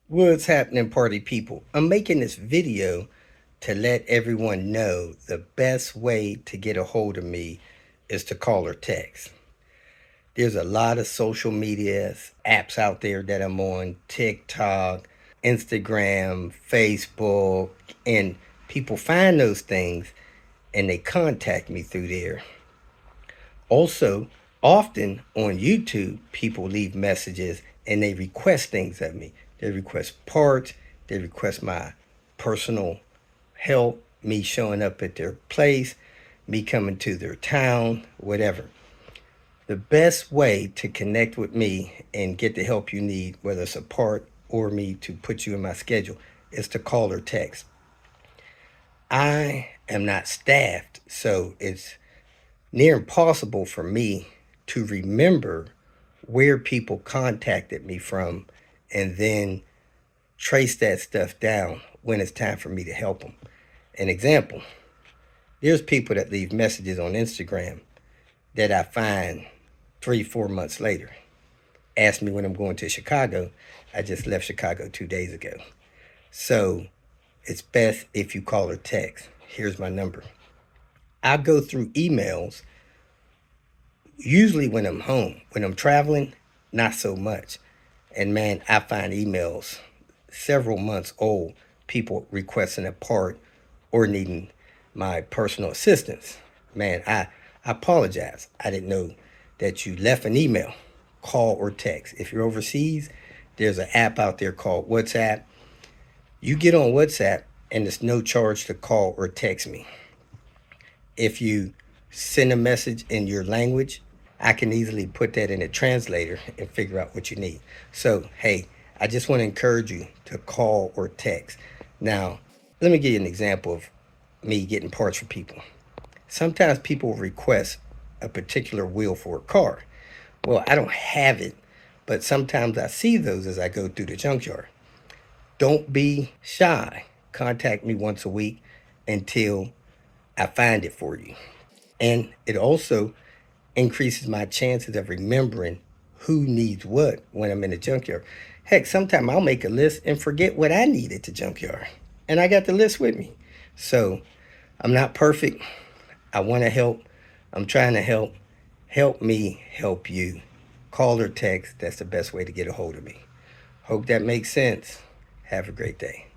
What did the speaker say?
What's happening, party people? I'm making this video to let everyone know the best way to get a hold of me is to call or text. There's a lot of social media apps out there that I'm on: TikTok, Instagram, Facebook, and people find those things and they contact me through there. Also, often on YouTube, people leave messages and they request things of me. They request parts, they request my personal help, me showing up at their place, me coming to their town, whatever. The best way to connect with me and get the help you need, whether it's a part or me to put you in my schedule, is to call or text. I am not staffed, so it's near impossible for me to remember where people contacted me from and then trace that stuff down when it's time for me to help them. An example: there's people that leave messages on Instagram that I find 3, 4 months later. Ask me when I'm going to Chicago. I just left Chicago 2 days ago. So it's best if you call or text. Here's my number. I go through emails usually when I'm home. When I'm traveling, not so much. And man, I find emails several months old, people requesting a part or needing my personal assistance. Man, I apologize. I didn't know that you left an email, call, or text. If you're overseas, there's an app out there called WhatsApp. You get on WhatsApp and it's no charge to call or text me. If you send a message in your language, I can easily put that in a translator and figure out what you need. So, hey, I just want to encourage you to call or text. Now, let me give you an example of me getting parts for people. Sometimes people request a particular wheel for a car. Well, I don't have it, but sometimes I see those as I go through the junkyard. Don't be shy. Contact me once a week until I find it for you. And it also increases my chances of remembering who needs what when I'm in the junkyard. Heck, sometimes I'll make a list and forget what I need at the junkyard. And I got the list with me. So I'm not perfect. I want to help. I'm trying to help. Help me help you. Call or text. That's the best way to get a hold of me. Hope that makes sense. Have a great day.